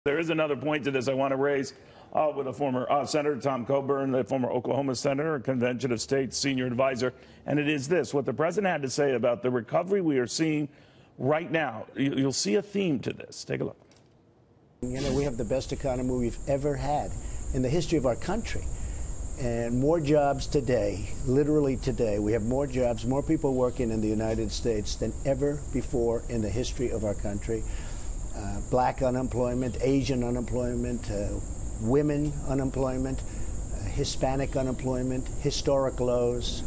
There is another point to this I want to raise with a former Senator Tom Coburn, the former Oklahoma senator, Convention of States senior advisor, and it is this: what the president had to say about the recovery we are seeing right now. You'll see a theme to this. Take a look. You know, we have the best economy we've ever had in the history of our country. And more jobs today, literally today, we have more jobs, more people working in the United States than ever before in the history of our country. Black unemployment, Asian unemployment, women unemployment, Hispanic unemployment, historic lows.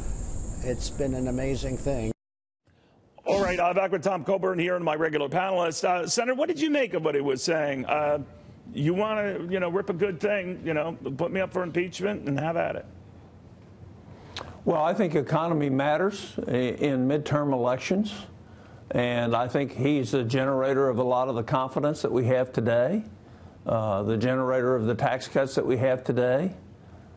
It's been an amazing thing. All right, I'm back with Tom Coburn here and my regular panelist. Senator, what did you make of what he was saying? You want to, rip a good thing, put me up for impeachment and have at it. Well, I think economy matters in midterm elections. And I think he's the generator of a lot of the confidence that we have today, the generator of the tax cuts that we have today.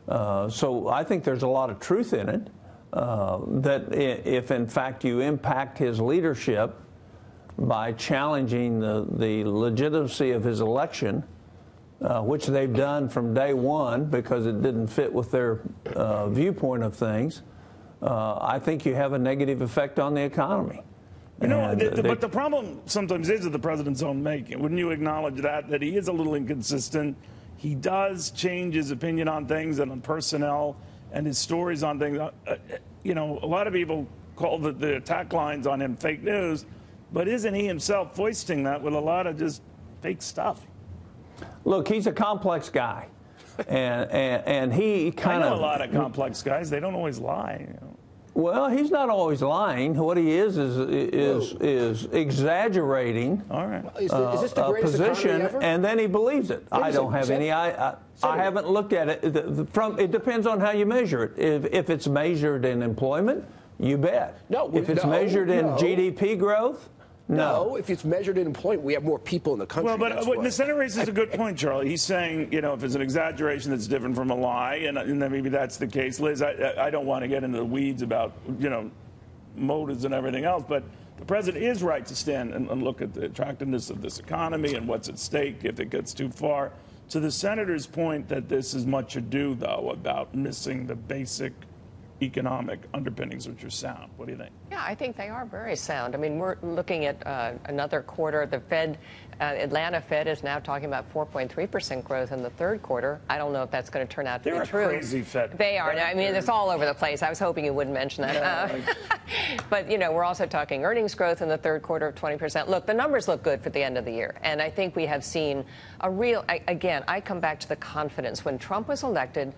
So I think there's a lot of truth in it, that if, in fact, you impact his leadership by challenging the legitimacy of his election, which they've done from day one because it didn't fit with their viewpoint of things, I think you have a negative effect on the economy. But the problem sometimes is of the president's own making. Wouldn't you acknowledge that he is a little inconsistent? He does change his opinion on things and on personnel and his stories on things. A lot of people call the attack lines on him fake news, but isn't he himself foisting that with a lot of just fake stuff? Look, he's a complex guy, and he kind of. I know a lot of complex guys. They don't always lie. Well, he's not always lying. What he is exaggerating is this the a position, ever? And then he believes it. I don't have any. I haven't looked at it. It depends on how you measure it. If it's measured in employment, you bet. If it's measured in GDP growth. No, if it's measured in employment, we have more people in the country. Well, but the senator raises a good point, Charlie. He's saying, if it's an exaggeration that's different from a lie, and then maybe that's the case. Liz, I don't want to get into the weeds about, motives and everything else, but the president is right to stand and look at the attractiveness of this economy and what's at stake if it gets too far. To the senator's point that this is much ado, though, about missing the basic economic underpinnings, which are sound. What do you think? Yeah, I think they are very sound. I mean, we're looking at another quarter. The Fed, Atlanta Fed, is now talking about 4.3% growth in the third quarter. I don't know if that's going to turn out to be true. They're a crazy Fed. They are. I mean, it's all over the place. I was hoping you wouldn't mention that. But, we're also talking earnings growth in the third quarter of 20%. Look, the numbers look good for the end of the year. And I think we have seen a real, again, I come back to the confidence. When Trump was elected,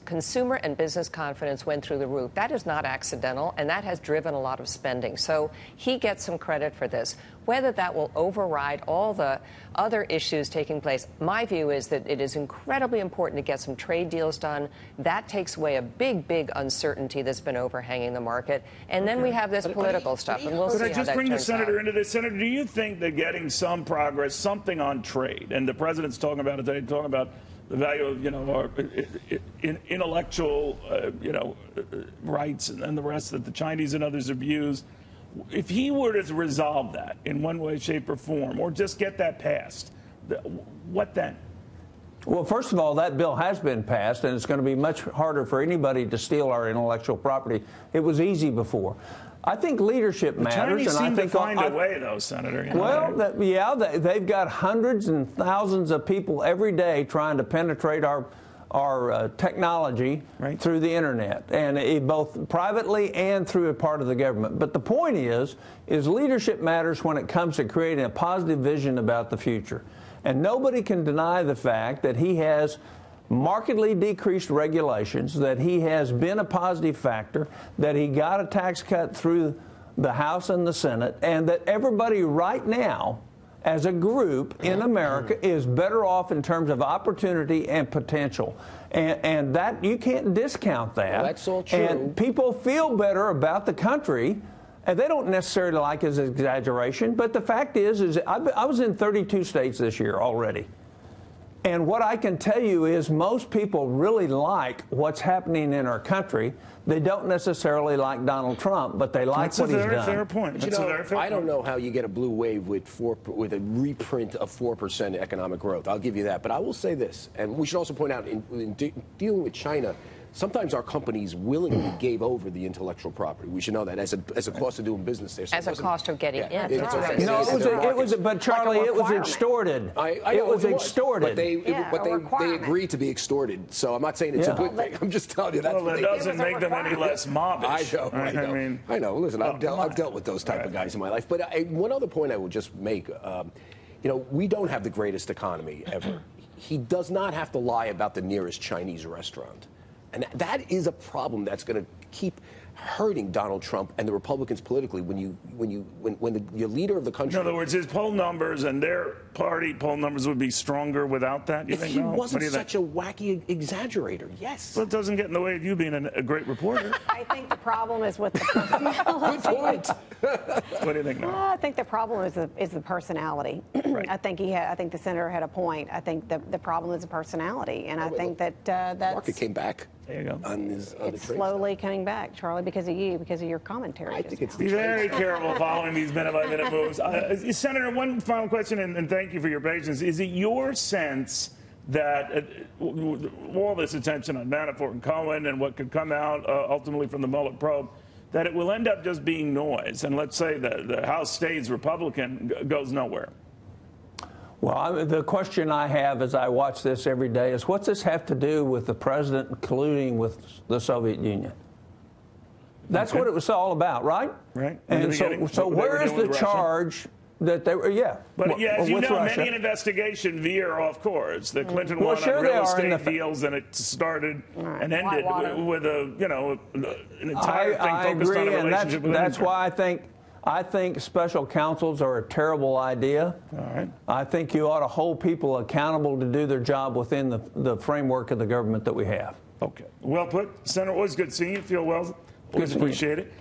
consumer and business confidence went through the roof. That is not accidental, and that has driven a lot of spending. So he gets some credit for this. Whether that will override all the other issues taking place, my view is that it is incredibly important to get some trade deals done. That takes away a big, big uncertainty that's been overhanging the market. And then we have this political stuff, and we'll see how that turns out. Could I just bring the senator into this? Senator, do you think that getting some progress, something on trade, and the president's talking about it today, talking about the value of, our intellectual, rights and the rest that the Chinese and others abuse. If he were to resolve that in one way, shape, or form, or just get that passed, what then? Well, first of all, that bill has been passed, and it's going to be much harder for anybody to steal our intellectual property. It was easy before. I think leadership matters, and I think to find a way, though, Senator. Well, they've got hundreds and thousands of people every day trying to penetrate our technology through the internet, and both privately and through a part of the government. But the point is leadership matters when it comes to creating a positive vision about the future. And nobody can deny the fact that he has markedly decreased regulations, that he has been a positive factor, that he got a tax cut through the House and the Senate, and that everybody right now, as a group in America, is better off in terms of opportunity and potential. And that, you can't discount that. Well, that's all true. And people feel better about the country, and they don't necessarily like his exaggeration, but the fact is I was in 32 states this year already. And what I can tell you is most people really like what's happening in our country. They don't necessarily like Donald Trump, but they like what he's done. That's a very fair point. That's a very fair point. I don't know how you get a blue wave with a reprint of 4% economic growth. I'll give you that. But I will say this, and we should also point out, in dealing with China, sometimes our companies willingly gave over the intellectual property. We should know that as a cost of doing business there. So as a cost of getting in. No, it was, but Charlie, it was extorted. It was extorted. But they agreed to be extorted. So I'm not saying it's a good thing. I'm just telling you that's well, what that doesn't make them any less mobbish. I know. Listen, I've dealt with those type of guys in my life. But one other point I would just make, we don't have the greatest economy ever. He does not have to lie about the nearest Chinese restaurant. And that is a problem that's going to keep hurting Donald Trump and the Republicans politically when your leader of the country. In other words, his poll numbers and their party poll numbers would be stronger without that. If he wasn't such a wacky exaggerator, yes. Well, it doesn't get in the way of you being a great reporter. I think the problem is with the personality. Good point. What do you think now? I think the problem is the personality. Right. I think the senator had a point. I think the problem is the personality, and I think that that's. Market came back. There you go. It's slowly coming back, Charlie, because of you, because of your commentary. I think it's be very careful following these minute-by-minute moves. Senator, one final question, and thank you for your patience. Is it your sense that all this attention on Manafort and Cohen and what could come out ultimately from the Mueller probe, that it will end up just being noise, and let's say the House stays Republican, goes nowhere? Well, the question I have as I watch this every day is, what's this have to do with the president colluding with the Soviet Union? That's what it was all about, right? Right. And so where is the charge that they were, But as you know, many an investigation veer off course. The Clinton won on real estate deals, and it started and ended with an entire thing focused on a relationship with that's why I think special counsels are a terrible idea. All right. I think you ought to hold people accountable to do their job within the framework of the government that we have. Okay. Well put. Senator, always good seeing you. Feel well. Always appreciate it.